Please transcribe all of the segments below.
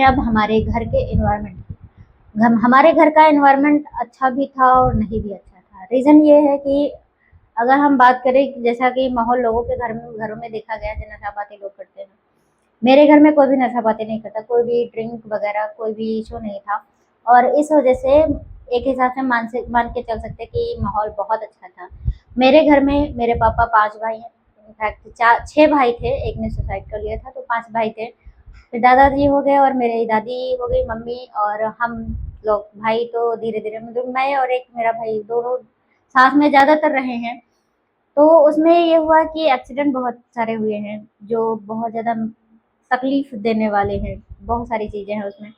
अब हमारे घर के एनवायरनमेंट, हमारे घर का एनवायरनमेंट अच्छा भी था और नहीं भी अच्छा था। रीज़न ये है कि अगर हम बात करें कि जैसा कि माहौल लोगों के घरों में देखा गया है, नशाबाती लोग करते हैं। मेरे घर में कोई भी नशाबाती नहीं करता, कोई भी ड्रिंक वगैरह कोई भी इशू नहीं था, और इस वजह से एक हिसाब से मान के चल सकते हैं कि माहौल बहुत अच्छा था। मेरे घर में मेरे पापा 5 भाई हैं, इनफैक्ट 6 भाई थे, एक ने सुसाइड कर लिया था, तो 5 भाई थे। फिर दादाजी हो गए और मेरी दादी हो गई, मम्मी और हम लोग भाई तो धीरे-धीरे मतलब मैं और एक मेरा भाई दोनों साथ में ज़्यादातर रहे हैं। तो उसमें ये हुआ कि एक्सीडेंट बहुत सारे हुए हैं, जो बहुत ज़्यादा तकलीफ देने वाले हैं, बहुत सारी चीज़ें हैं उसमें।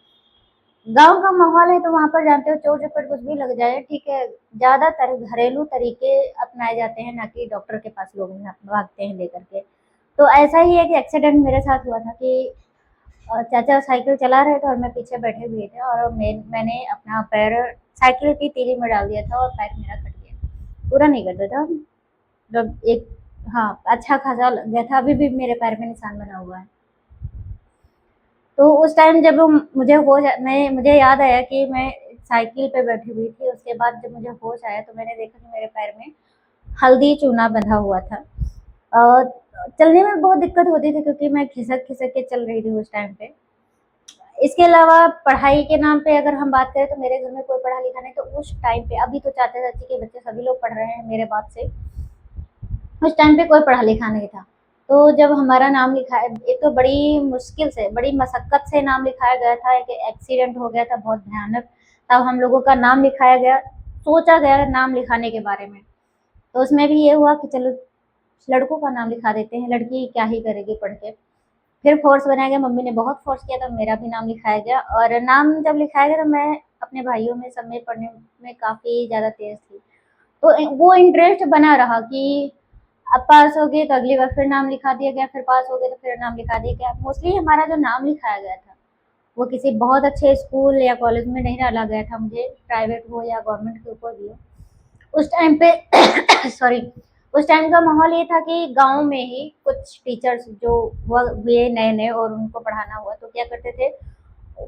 गाँव का माहौल है तो वहाँ पर जानते हो चोट-चपेट कुछ भी लग जाए, ठीक है, ज़्यादातर घरेलू तरीके अपनाए जाते हैं, ना कि डॉक्टर के पास लोग भागते हैं लेकर के। तो ऐसा ही एक एक्सीडेंट मेरे साथ हुआ था कि चाचा साइकिल चला रहे थे और मैं पीछे बैठे हुए थे, और मैंने अपना पैर साइकिल की तीली में डाल दिया था और पैर मेरा कट गया। पूरा नहीं कटा था, मतलब एक, हाँ, अच्छा खासा लग गया था, अभी भी मेरे पैर में निशान बना हुआ है। तो उस टाइम जब मुझे याद आया कि मैं साइकिल पे बैठी हुई थी, उसके बाद जब मुझे होश आया तो मैंने देखा कि मेरे पैर में हल्दी चूना बंधा हुआ था। चलने में बहुत दिक्कत होती थी क्योंकि मैं खिसक-खिसक के चल रही थी उस टाइम पे। इसके अलावा पढ़ाई के नाम पे अगर हम बात करें तो मेरे घर में कोई पढ़ा-लिखा नहीं, तो उस टाइम पे, अभी तो चाचा-चाची के बच्चे सभी लोग पढ़ रहे हैं मेरे बाद से, उस टाइम पे कोई पढ़ा-लिखा नहीं था। तो जब हमारा नाम लिखाया, एक तो बड़ी मुश्किल से, बड़ी मशक्कत से नाम लिखाया गया था, एक एक्सीडेंट हो गया था बहुत भयानक, तब हम लोगों का नाम लिखाया गया, सोचा गया नाम लिखाने के बारे में। तो उसमें भी ये हुआ कि चलो लड़कों का नाम लिखा देते हैं, लड़की क्या ही करेगी पढ़ के। फिर फ़ोर्स बनाया गया, मम्मी ने बहुत फ़ोर्स किया तो मेरा भी नाम लिखाया गया, और नाम जब लिखाया गया तो मैं अपने भाइयों में सब में पढ़ने में काफ़ी ज़्यादा तेज़ थी। तो वो इंटरेस्ट बना रहा कि अब पास हो गए तो अगली बार फिर नाम लिखा दिया गया, फिर पास हो गए तो फिर नाम लिखा दिया गया। मोस्टली हमारा जो नाम लिखाया गया था, वो किसी बहुत अच्छे स्कूल या कॉलेज में नहीं डाला गया था, मुझे प्राइवेट हो या गवर्नमेंट के ऊपर भी हो। उस टाइम पे सॉरी, उस टाइम का माहौल ये था कि गाँव में ही कुछ टीचर्स जो हुए नए-नए और उनको पढ़ाना हुआ तो क्या करते थे,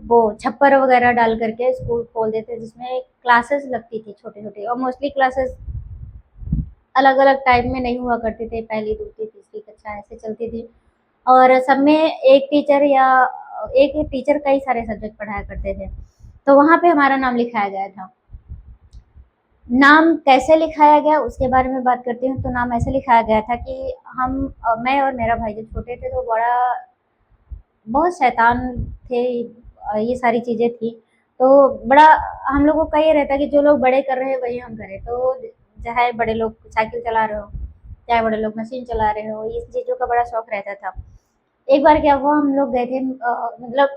वो छप्पर वगैरह डाल करके स्कूल खोल देते जिसमें क्लासेस लगती थी छोटी-छोटी, और मोस्टली क्लासेस अलग-अलग टाइम में नहीं हुआ करती थी, पहली, दूसरी, तीसरी कक्षा ऐसे चलती थी, और सब में एक टीचर या एक ही टीचर कई सारे सब्जेक्ट पढ़ाया करते थे। तो वहाँ पे हमारा नाम लिखाया गया था। नाम कैसे लिखाया गया उसके बारे में बात करती हूँ, तो नाम ऐसे लिखाया गया था कि मैं और मेरा भाई जब छोटे थे तो बहुत शैतान थे, ये सारी चीज़ें थी। तो बड़ा हम लोगों का ये रहता है कि जो लोग बड़े कर रहे हैं वही हम करें। तो चाहे बड़े लोग साइकिल चला रहे हो, चाहे बड़े लोग मशीन चला रहे हो, ये चीज़ों का बड़ा शौक रहता था। एक बार क्या हुआ, हम लोग गए थे मतलब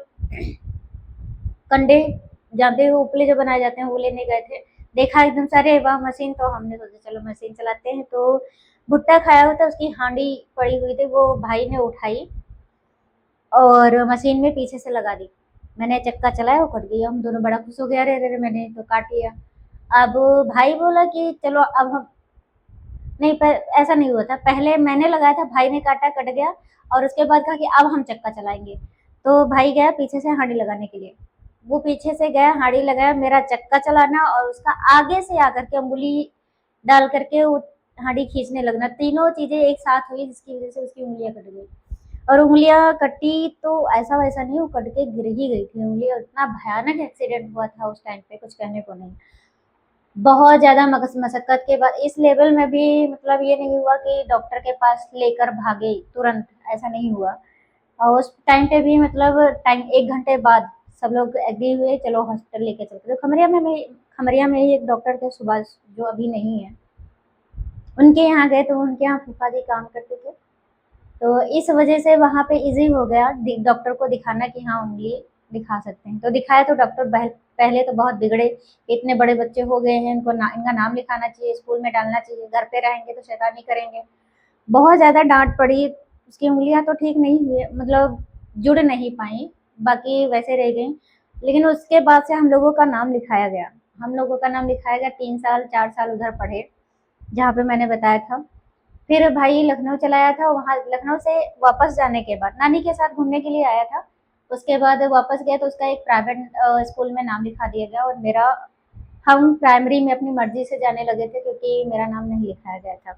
कंडे, जानते हो उपले जो बनाए जाते हैं वो लेने गए थे। देखा एकदम से अरे वाह मशीन, तो हमने सोचा चलो मशीन चलाते हैं। तो भुट्टा खाया हुआ था, उसकी हांडी पड़ी हुई थी, वो भाई ने उठाई और मशीन में पीछे से लगा दी। मैंने चक्का चलाया, वो कट गई। हम दोनों बड़ा खुश हो गए, अरे अरे मैंने तो काट लिया। अब भाई बोला कि चलो अब हम, नहीं पर ऐसा नहीं हुआ था, पहले मैंने लगाया था, भाई ने काटा, कट गया, और उसके बाद कहा कि अब हम चक्का चलाएंगे। तो भाई गया पीछे से हांडी लगाने के लिए, वो पीछे से गया, हांडी लगाया, मेरा चक्का चलाना और उसका आगे से आकर के अंगुली डाल करके वो हांडी खींचने लगना, तीनों चीजें एक साथ हुई जिसकी वजह से उसकी उंगलियां कट गई। और उंगलियां कटी तो ऐसा वैसा नहीं, वो कट के गिर ही गई थी उंगलियां। इतना भयानक एक्सीडेंट हुआ था उस टाइम पे, कुछ कहने को नहीं। बहुत ज़्यादा मशक्कत के बाद इस लेवल में भी, मतलब ये नहीं हुआ कि डॉक्टर के पास लेकर भागे तुरंत, ऐसा नहीं हुआ। और उस टाइम पे भी मतलब टाइम 1 घंटे बाद सब लोग एग्री हुए, चलो हॉस्पिटल लेके चलते। तो खमरिया में ही एक डॉक्टर थे सुभाष, जो अभी नहीं है, उनके यहाँ गए तो उनके यहाँ फूफा जी काम करते थे। तो इस वजह से वहाँ पे ईज़ी हो गया डॉक्टर को दिखाना कि हाँ, उँगली दिखा सकते हैं। तो दिखाया तो डॉक्टर पहले तो बहुत बिगड़े, इतने बड़े बच्चे हो गए हैं, इनका नाम लिखाना चाहिए, स्कूल में डालना चाहिए, घर पे रहेंगे तो शैतानी करेंगे। बहुत ज़्यादा डाँट पड़ी, उसकी उँगलियाँ तो ठीक नहीं हुई, मतलब जुड़ नहीं पाईं, बाकी वैसे रह गईं। लेकिन उसके बाद से हम लोगों का नाम लिखाया गया। हम लोगों का नाम लिखाया गया, 3 साल 4 साल उधर पढ़े, जहाँ पे मैंने बताया था। फिर भाई लखनऊ चला आया था, वहाँ लखनऊ से वापस जाने के बाद नानी के साथ घूमने के लिए आया था। उसके बाद वापस गए तो उसका एक प्राइवेट स्कूल में नाम लिखा दिया गया और मेरा हम प्राइमरी में अपनी मर्जी से जाने लगे थे क्योंकि मेरा नाम नहीं लिखाया गया था।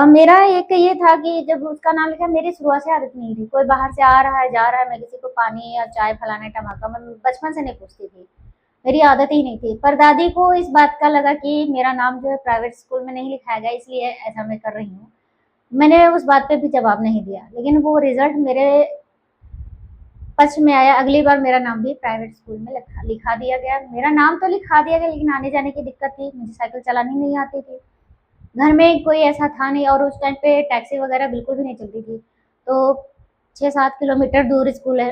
मेरा एक ये था कि जब उसका नाम लिखा मेरी शुरुआत से आदत नहीं थी, कोई बाहर से आ रहा है, जा रहा है, मैं किसी को पानी या चाय फलाना टमाका मैं बचपन से नहीं पूछती थी, मेरी आदत ही नहीं थी। पर दादी को इस बात का लगा कि मेरा नाम जो है प्राइवेट स्कूल में नहीं लिखाया गया इसलिए ऐसा मैं कर रही हूँ। मैंने उस बात पे भी जवाब नहीं दिया, लेकिन वो रिजल्ट मेरे पक्ष में आया। अगली बार मेरा नाम भी प्राइवेट स्कूल में लिखा दिया गया। मेरा नाम तो लिखा दिया गया लेकिन आने जाने की दिक्कत थी, मुझे साइकिल चलानी नहीं आती थी, घर में कोई ऐसा था नहीं और उस टाइम पे टैक्सी वगैरह बिल्कुल भी नहीं चलती थी। तो 6-7 किलोमीटर दूर स्कूल है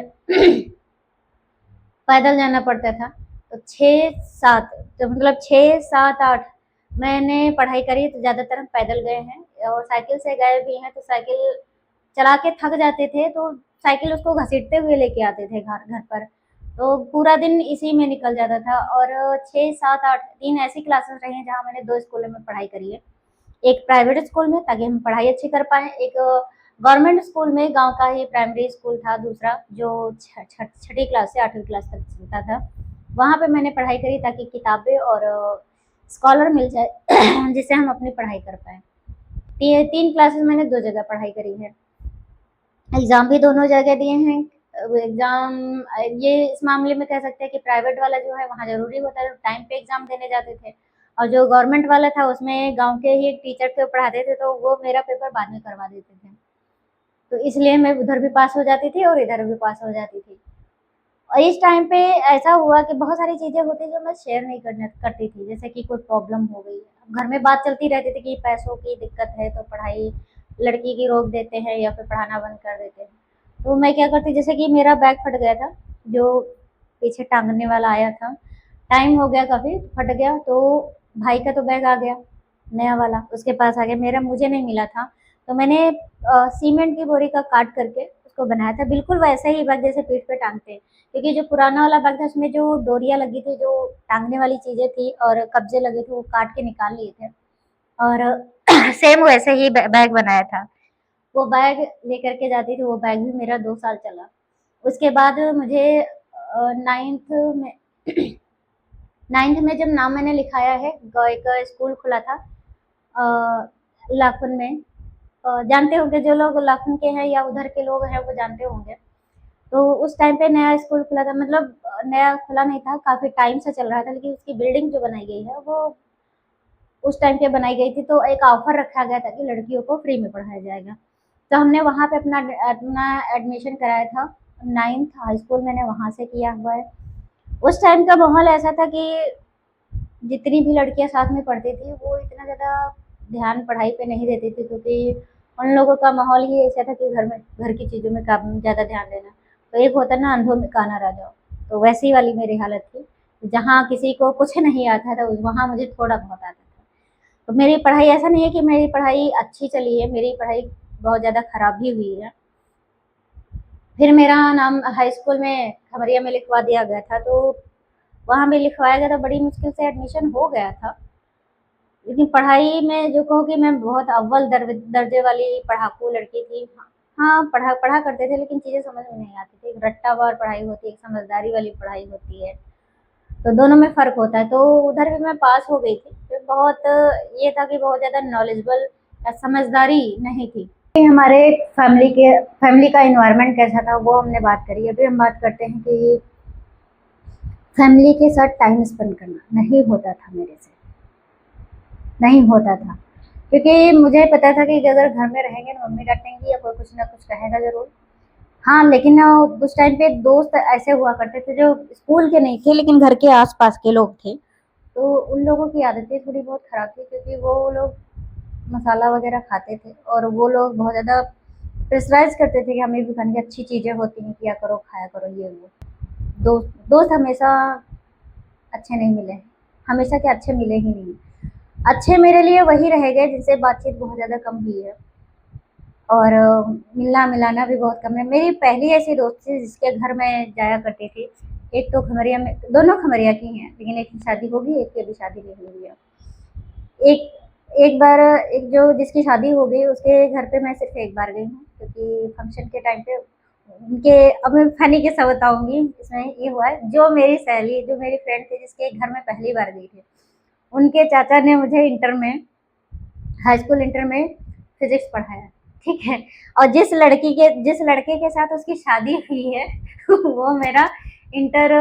पैदल जाना पड़ता था। तो 6-7 तो मतलब 6-7-8 मैंने पढ़ाई करी तो ज़्यादातर हम पैदल गए हैं और साइकिल से गए भी हैं। तो साइकिल चला के थक जाते थे तो साइकिल उसको घसीटते हुए लेके आते थे घर घर पर। तो पूरा दिन इसी में निकल जाता था और 6-7-8 3 ऐसी क्लासेस रही हैं जहाँ मैंने 2 स्कूलों में पढ़ाई करी है। एक प्राइवेट स्कूल में ताकि हम पढ़ाई अच्छी कर पाएँ, एक गवर्नमेंट स्कूल में गाँव का ही प्राइमरी स्कूल था दूसरा जो छठी क्लास से 8वीं क्लास तक चलता था। वहाँ पे मैंने पढ़ाई करी ताकि किताबें और स्कॉलर मिल जाए जिससे हम अपनी पढ़ाई कर पाएँ। 3 क्लासेस मैंने 2 जगह पढ़ाई करी है। एग्ज़ाम भी दोनों जगह दिए हैं। एग्ज़ाम ये इस मामले में कह सकते हैं कि प्राइवेट वाला जो है वहाँ ज़रूरी होता है, तो टाइम पे एग्ज़ाम देने जाते थे और जो गवर्नमेंट वाला था उसमें गाँव के ही एक टीचर थे पढ़ाते थे तो वो मेरा पेपर बाद में करवा देते थे। तो इसलिए मैं उधर भी पास हो जाती थी और इधर भी पास हो जाती थी। और इस टाइम पे ऐसा हुआ कि बहुत सारी चीज़ें होती जो मैं शेयर नहीं करती थी, जैसे कि कोई प्रॉब्लम हो गई। घर में बात चलती रहती थी कि पैसों की दिक्कत है तो पढ़ाई लड़की की रोक देते हैं या फिर पढ़ाना बंद कर देते हैं। तो मैं क्या करती जैसे कि मेरा बैग फट गया था, जो पीछे टाँगने वाला आया था, टाइम हो गया काफ़ी फट गया तो भाई का तो बैग आ गया, नया वाला उसके पास आ गया, मेरा मुझे नहीं मिला था। तो मैंने सीमेंट की बोरी का काट करके उसको बनाया था, बिल्कुल वैसे ही बैग जैसे पीठ पे टाँगते हैं। क्योंकि जो पुराना वाला बैग था उसमें जो डोरियाँ लगी थी, जो टाँगने वाली चीज़ें थी और कब्जे लगे थे वो काट के निकाल लिए थे और सेम वैसे ही बैग बनाया था। वो बैग लेकर के जाती थी, वो बैग भी मेरा 2 साल चला। उसके बाद मुझे 9th में 9th में जब नाम मैंने लिखाया है एक स्कूल खुला था लाखन में। जानते होंगे जो लोग लाखन के हैं या उधर के लोग हैं वो जानते होंगे। तो उस टाइम पे नया स्कूल खुला था, मतलब नया खुला नहीं था, काफ़ी टाइम से चल रहा था, लेकिन उसकी बिल्डिंग जो बनाई गई है वो उस टाइम पे बनाई गई थी। तो एक ऑफर रखा गया था कि लड़कियों को फ्री में पढ़ाया जाएगा। तो हमने वहाँ पे अपना अपना एडमिशन कराया था। 9th हाई स्कूल मैंने वहाँ से किया हुआ है। उस टाइम का माहौल ऐसा था कि जितनी भी लड़कियाँ साथ में पढ़ती थी वो इतना ज़्यादा ध्यान पढ़ाई पे नहीं देती थी क्योंकि उन लोगों का माहौल ही ऐसा था कि घर की चीज़ों में काफ़ी ज़्यादा ध्यान देना। तो एक होता है ना अंधों में काना राजाओ, तो वैसी वाली मेरी हालत थी। जहाँ किसी को कुछ नहीं आता था वहाँ मुझे थोड़ा बहुत आता था। तो मेरी पढ़ाई ऐसा नहीं है कि मेरी पढ़ाई अच्छी चली है, मेरी पढ़ाई बहुत ज़्यादा खराब भी हुई है। फिर मेरा नाम हाई स्कूल में खमरिया में लिखवा दिया गया था, तो वहाँ भी लिखवाया गया था, बड़ी मुश्किल से एडमिशन हो गया था। लेकिन पढ़ाई में जो कहूँ कि मैं बहुत अव्वल दर्जे वाली पढ़ाकू लड़की थी। हाँ, पढ़ा पढ़ा करते थे लेकिन चीज़ें समझ में नहीं आती थी। एक रट्टावार पढ़ाई होती है, एक समझदारी वाली पढ़ाई होती है, तो दोनों में फ़र्क होता है। तो उधर भी मैं पास हो गई थी। फिर बहुत ये था कि बहुत ज़्यादा नॉलेजेबल या समझदारी नहीं थी। हमारे फैमिली का एनवायरनमेंट कैसा था वो हमने बात करी। अभी हम बात करते हैं कि फैमिली के साथ टाइम स्पेंड करना नहीं होता था मेरे से, नहीं होता था। क्योंकि मुझे पता था कि अगर घर में रहेंगे ना मम्मी डाँटेंगी या कोई कुछ ना कुछ कहेगा ज़रूर। हाँ, लेकिन उस टाइम पे दोस्त ऐसे हुआ करते थे जो स्कूल के नहीं थे लेकिन घर के आस-पास के लोग थे। तो उन लोगों की आदतें थोड़ी बहुत खराब थी क्योंकि वो लोग मसाला वगैरह खाते थे और वो लोग बहुत ज़्यादा प्रेशराइज़ करते थे कि हमें भी खाने की अच्छी चीज़ें होती हैं, किया करो, खाया करो ये वो। दोस्त दोस्त हमेशा अच्छे नहीं मिले, हमेशा क्या अच्छे मिले ही नहीं। अच्छे मेरे लिए वही रह गए जिनसे बातचीत बहुत ज़्यादा कम हुई है और मिलना-मिलाना भी बहुत कम है। मेरी पहली ऐसी दोस्त थी जिसके घर मैं जाया करती थी। एक तो खमरिया में, दोनों खमरिया की हैं, लेकिन एक की शादी हो गई, एक की अभी शादी नहीं हुई है। एक एक बार एक जो जिसकी शादी हो गई उसके घर पे मैं सिर्फ़ एक बार गई हूँ क्योंकि फंक्शन के टाइम पे उनके अब मैं फनी किस्सा बताऊँगी, इसमें ये हुआ है, जो मेरी सहेली जो मेरी फ्रेंड थी जिसके घर में पहली बार गई थी, उनके चाचा ने मुझे इंटर में हाई स्कूल इंटर में फिज़िक्स पढ़ाया, ठीक है? और जिस लड़के के साथ उसकी शादी हुई है वो मेरा इंटर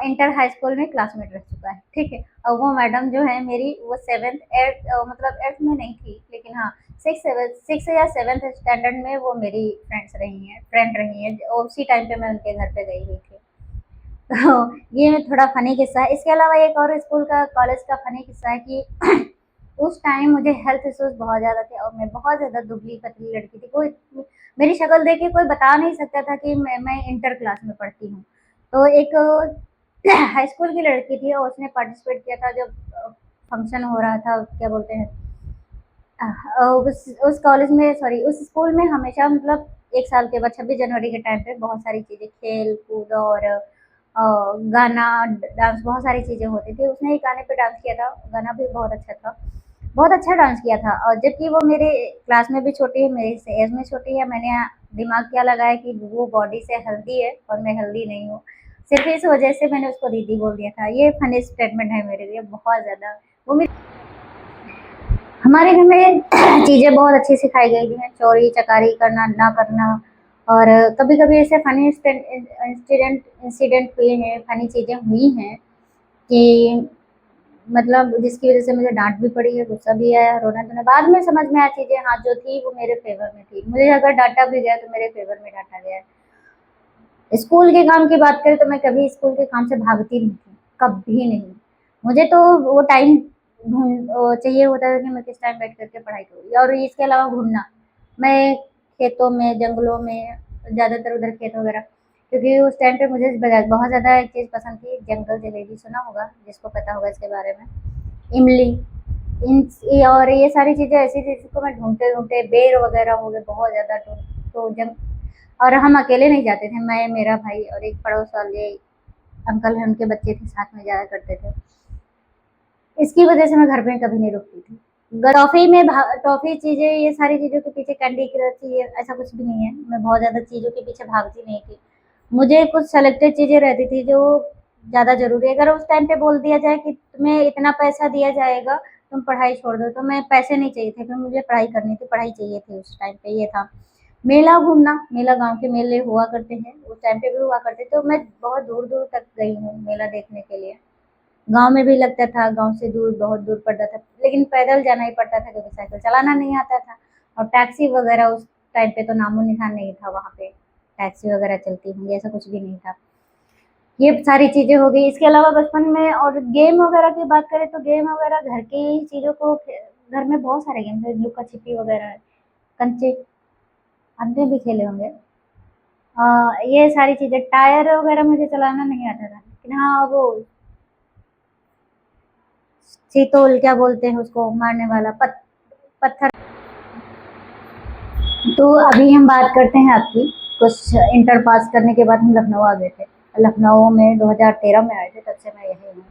इंटर हाई स्कूल में क्लासमेट रह चुका है, ठीक है? और वो मैडम जो है मेरी वो 7th 8th मतलब 8th में नहीं थी, लेकिन हाँ 6 या 7th स्टैंडर्ड में वो मेरी फ्रेंड रही हैं, उसी टाइम पे मैं उनके घर पे गई हुई थी। तो ये थोड़ा फनी किस्सा है। इसके अलावा एक और स्कूल का कॉलेज का फनी किस्सा है कि उस टाइम मुझे हेल्थ इश्यूज बहुत ज़्यादा थे और मैं बहुत ज़्यादा दुबली पतली लड़की थी। कोई मेरी शक्ल देख के कोई बता नहीं सकता था कि मैं इंटर क्लास में पढ़ती हूँ। तो एक हाई स्कूल की लड़की थी और उसने पार्टिसिपेट किया था जब फंक्शन हो रहा था, क्या बोलते हैं, उस कॉलेज में सॉरी उस स्कूल में हमेशा मतलब 1 साल के बाद 26 जनवरी के टाइम पे बहुत सारी चीज़ें खेल-कूद और गाना, डांस बहुत सारी चीज़ें होती थी। उसने एक गाने पे डांस किया था, गाना भी बहुत अच्छा था। बहुत अच्छा डांस किया था और जबकि वो मेरे क्लास में भी छोटी है, मेरे से एज में छोटी है, मैंने दिमाग क्या लगाया कि वो बॉडी से हेल्दी है और मैं हेल्दी नहीं हूँ। सिर्फ़ इस वजह से मैंने उसको दीदी बोल दिया था। ये फ़नी स्टेटमेंट है मेरे लिए बहुत ज़्यादा। वो मेरी हमारे घर में चीज़ें बहुत अच्छी सिखाई गई थी, चोरी-चकारी करना, ना करना और कभी-कभी ऐसे फ़नी इंसिडेंट हुए हैं, फ़नी चीज़ें हुई हैं कि मतलब जिसकी वज़ह से मुझे डाँट भी पड़ी है, गुस्सा भी आया, रोना-धोना बाद में समझ में आया चीज़ें हाँ, जो थी वो मेरे फ़ेवर में थी। मुझे अगर डाँटा भी गया तो मेरे फ़ेवर में डाँटा गया है। स्कूल के काम की बात करें तो मैं कभी स्कूल के काम से भागती नहीं थी, कभी नहीं। मुझे तो वो टाइम चाहिए होता था कि मैं किस टाइम बैठ कर के पढ़ाई करूँ और इसके अलावा घूमना। मैं खेतों में, जंगलों में ज़्यादातर उधर खेत वगैरह क्योंकि उस टाइम पे मुझे बहुत ज़्यादा एक चीज़ पसंद थी, जंगल जलेबी सुना होगा, जिसको पता होगा इसके बारे में। इमली, इन ये और ये सारी चीज़ें ऐसी थी जिसको मैं ढूँढते-ढूँढते बेर वगैरह हो गए बहुत ज़्यादा तो जंग और हम अकेले नहीं जाते थे, मैं, मेरा भाई और एक पड़ोस वाले अंकल हैं, उनके बच्चे थे, साथ में जाया करते थे। इसकी वजह से मैं घर में कभी नहीं रुकती थी। टॉफ़ी चीज़ें ये सारी चीज़ों के पीछे कैंडी क्रश ये ऐसा कुछ भी नहीं है। मैं बहुत ज़्यादा चीज़ों के पीछे भागती नहीं थी। मुझे कुछ सेलेक्टेड चीज़ें रहती थी जो ज़्यादा ज़रूरी है। अगर उस टाइम पे बोल दिया जाए कि तुम्हें इतना पैसा दिया जाएगा, तुम पढ़ाई छोड़ दो, तो मैं पैसे नहीं चाहिए थे, फिर मुझे पढ़ाई करनी थी, पढ़ाई चाहिए थी उस टाइम पे ये था। मेला घूमना, मेला गाँव के मेले हुआ करते हैं, उस टाइम पे भी हुआ करते, तो मैं बहुत दूर-दूर तक गई हूँ मेला देखने के लिए। गाँव में भी लगता था, गाँव से दूर बहुत दूर पड़ता था, लेकिन पैदल जाना ही पड़ता था क्योंकि साइकिल चलाना नहीं आता था और टैक्सी वगैरह उस टाइम पे तो नामो-निशान नहीं था वहाँ पे, टैक्सी वगैरह चलती होंगी ऐसा कुछ भी नहीं था। ये सारी चीज़ें हो गई, इसके अलावा बचपन में और गेम वगैरह की बात करें तो गेम वगैरह घर की ही चीज़ों को घर में बहुत सारे गेम थे, लुका-छिपी वगैरह, कंचे, आपने भी खेले होंगे। ये सारी चीज़ें टायर वगैरह मुझे चलाना नहीं आता था, लेकिन हाँ, वो सीतोल क्या बोलते हैं उसको मारने वाला पत्थर। तो अभी हम बात करते हैं आपकी कुछ इंटर पास करने के बाद हम लखनऊ आ गए थे। लखनऊ में 2013 में आए थे, तब से मैं यहीं हूँ।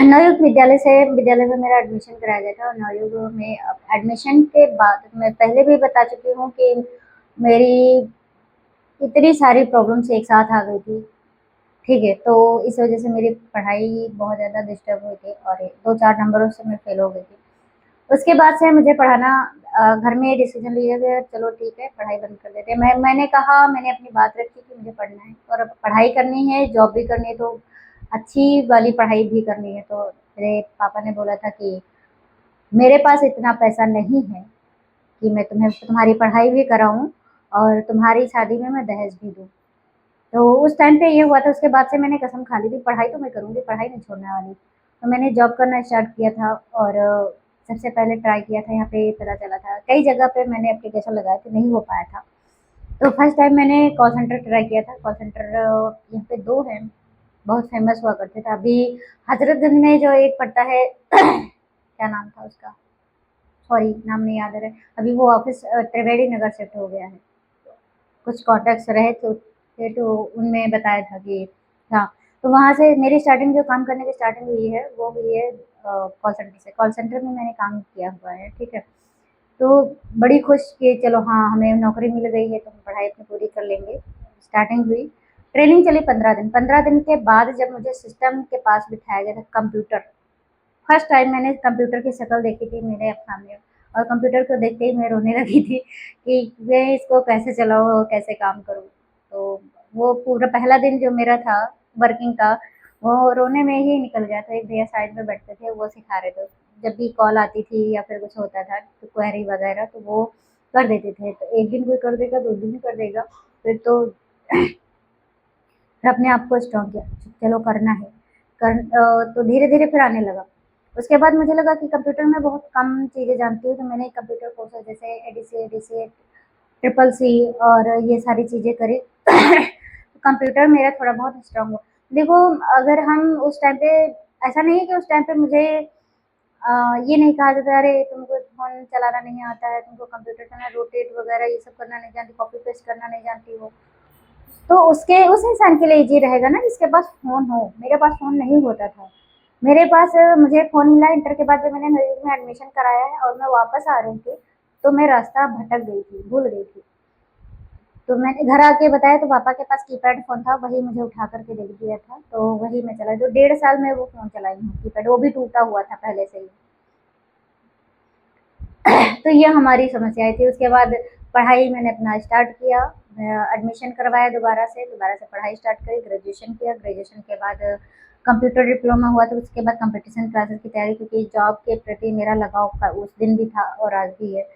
नवयुग विद्यालय में मेरा एडमिशन कराया गया था और नवयुग में एडमिशन के बाद मैं पहले भी बता चुकी हूँ कि मेरी इतनी सारी प्रॉब्लम्स एक साथ आ गई थी, ठीक है? तो इस वज़ह से मेरी पढ़ाई बहुत ज़्यादा डिस्टर्ब हुई थी और 2-4 नंबरों से मैं फेल हो गई थी। उसके बाद से मुझे पढ़ाना घर में ये डिसीजन लिया गया चलो ठीक है पढ़ाई बंद कर देते हैं। मैंने कहा मैंने अपनी बात रखी कि मुझे पढ़ना है और अब पढ़ाई करनी है, जॉब भी करनी है तो अच्छी वाली पढ़ाई भी करनी है। तो मेरे पापा ने बोला था कि मेरे पास इतना पैसा नहीं है कि मैं तुम्हारी पढ़ाई भी कराऊँ और तुम्हारी शादी में मैं दहेज भी दूँ। तो उस टाइम पे ये हुआ था उसके बाद से मैंने कसम खा ली थी पढ़ाई तो मैं करूँगी, पढ़ाई नहीं छोड़ने वाली। तो मैंने जॉब करना स्टार्ट किया था और सबसे पहले ट्राई किया था यहाँ पे पता चला था कई जगह पे मैंने एप्लीकेशन लगाया तो नहीं हो पाया था। तो फर्स्ट टाइम मैंने कॉल सेंटर ट्राई किया था, कॉल सेंटर यहाँ पे 2 हैं, बहुत फेमस हुआ करते थे। अभी हज़रतगंज में जो एक पड़ता है क्या नाम था उसका? सॉरी नाम नहीं याद आ रहा है। अभी वो ऑफ़िस त्रिवेणी नगर शिफ्ट हो गया है। कुछ कॉन्टैक्ट्स रहे तो उनमें बताया था कि हाँ, तो वहाँ से मेरी स्टार्टिंग जो काम करने की स्टार्टिंग हुई है, वो हुई है कॉल सेंटर से। कॉल सेंटर में मैंने काम किया हुआ है, ठीक है? तो बड़ी खुश कि चलो हाँ, हमें नौकरी मिल गई है तो हम पढ़ाई अपनी पूरी कर लेंगे। स्टार्टिंग हुई, ट्रेनिंग चली 15 दिन। 15 दिन के बाद जब मुझे सिस्टम के पास बिठाया गया था, कंप्यूटर, फर्स्ट टाइम मैंने कंप्यूटर की शक्ल देखी थी मेरे सामने, और कंप्यूटर को देखते ही मैं रोने लगी थी कि मैं इसको कैसे चलाऊँ, कैसे काम करूँ। तो वो पूरा पहला दिन जो मेरा था वर्किंग का, वो रोने में ही निकल गया था। एक भैया साइड में बैठते थे, वो सिखा रहे थे। जब भी कॉल आती थी या फिर कुछ होता था तो क्वेरी वगैरह, तो वो कर देते थे। तो एक दिन कोई कर देगा, 2 दिन कर देगा, फिर तो फिर अपने आप को स्ट्रॉन्ग किया, चलो करना है। तो धीरे-धीरे फिर आने लगा। उसके बाद मुझे लगा कि कंप्यूटर में बहुत कम चीज़ें जानती हूँ, तो मैंने कंप्यूटर कोर्सेज़ जैसे एडीसी, डीसीए, ट्रिपल सी और ये सारी चीज़ें करी। कंप्यूटर मेरा थोड़ा बहुत स्ट्रॉन्ग हुआ। देखो, अगर हम उस टाइम पे, ऐसा नहीं है कि उस टाइम पे मुझे ये नहीं कहा जाता, अरे तुमको फ़ोन चलाना नहीं आता है, तुमको कंप्यूटर चलाना, रोटेट वगैरह ये सब करना नहीं जानती, कॉपी पेस्ट करना नहीं जानती हो। तो उसके उस इंसान के लिए ईज़ी रहेगा ना जिसके पास फ़ोन हो। मेरे पास फ़ोन नहीं होता था। मेरे पास मुझे फ़ोन मिला इंटर के बाद, जब मैंने नर्सिंग में एडमिशन कराया है और मैं वापस आ रही थी, तो मैं रास्ता भटक गई थी, भूल गई थी। तो मैंने घर आके बताया तो पापा के पास कीपैड फ़ोन था, वही मुझे उठा कर के दे दिया था, तो वही मैं चलाई। तो 1.5 साल में वो फ़ोन चलाई हूँ कीपैड, वो भी टूटा हुआ था पहले से ही। तो ये हमारी समस्याएँ थी। उसके बाद पढ़ाई मैंने अपना स्टार्ट किया, एडमिशन करवाया दोबारा से पढ़ाई स्टार्ट करी, ग्रेजुएशन किया। ग्रेजुएशन के बाद कंप्यूटर डिप्लोमा हुआ, तो उसके बाद कॉम्पिटिशन क्लासेस की तैयारी, क्योंकि जॉब के प्रति मेरा लगाव उस दिन भी था और आज भी है।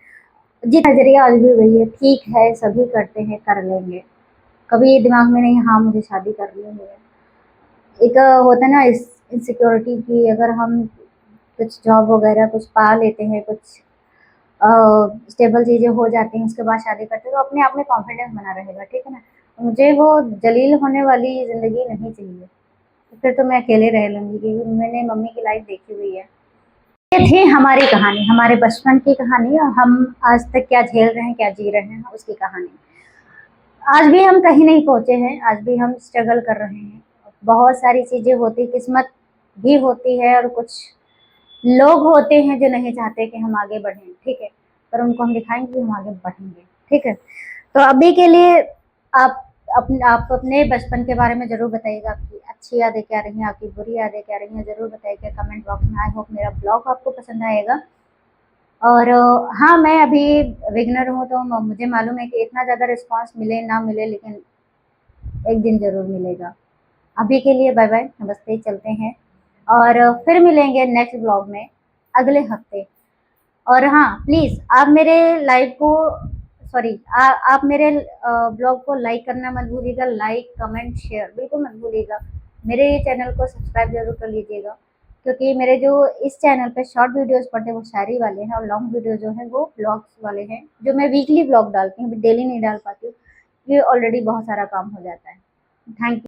जी, नज़रिया आज भी वही है, ठीक है सभी करते हैं, कर लेंगे। कभी ये दिमाग में नहीं हाँ मुझे शादी करनी है। एक होता है ना इस इनसिक्योरिटी की, अगर हम कुछ जॉब वगैरह कुछ पा लेते हैं, कुछ स्टेबल चीज़ें हो जाती हैं, उसके बाद शादी करते हैं, तो अपने आप में कॉन्फिडेंस बना रहेगा, ठीक है ना? मुझे वो जलील होने वाली ज़िंदगी नहीं चाहिए, तो फिर तो मैं अकेले रह लूँगी, क्योंकि मैंने मम्मी की लाइफ़ देखी हुई है। ये थी हमारी कहानी, हमारे बचपन की कहानी, और हम आज तक क्या झेल रहे हैं, क्या जी रहे हैं, उसकी कहानी। आज भी हम कहीं नहीं पहुँचे हैं, आज भी हम स्ट्रगल कर रहे हैं। बहुत सारी चीज़ें होती, किस्मत भी होती है, और कुछ लोग होते हैं जो नहीं चाहते कि हम आगे बढ़ें, ठीक है? पर उनको हम दिखाएँगे कि हम आगे बढ़ेंगे, ठीक है? तो अभी के लिए आप आप अपने बचपन के बारे में ज़रूर बताइएगा, आपकी अच्छी यादें क्या रही हैं, आपकी बुरी यादें क्या रही हैं, ज़रूर बताइएगा कमेंट बॉक्स में। आई होप मेरा ब्लॉग आपको पसंद आएगा। और हाँ, मैं अभी बिगिनर हूँ, तो मुझे मालूम है कि इतना ज़्यादा रिस्पॉन्स मिले ना मिले, लेकिन एक दिन ज़रूर मिलेगा। अभी के लिए बाय-बाय, नमस्ते, चलते हैं, और फिर मिलेंगे नेक्स्ट ब्लॉग में अगले हफ्ते। और हाँ, प्लीज़ आप मेरे लाइव को, सॉरी, आप मेरे ब्लॉग को लाइक करना मत भूलिएगा, लाइक, कमेंट, शेयर बिल्कुल मत भूलिएगा। मेरे चैनल को सब्सक्राइब ज़रूर कर लीजिएगा, क्योंकि मेरे जो इस चैनल पे शॉर्ट वीडियोज़ पड़ते हैं वो शायरी वाले हैं, और लॉन्ग वीडियो जो हैं वो ब्लॉग्स वाले हैं, जो मैं वीकली ब्लॉग डालती हूँ, डेली नहीं डाल पाती हूँ। ये ऑलरेडी बहुत सारा काम हो जाता है। Thank you.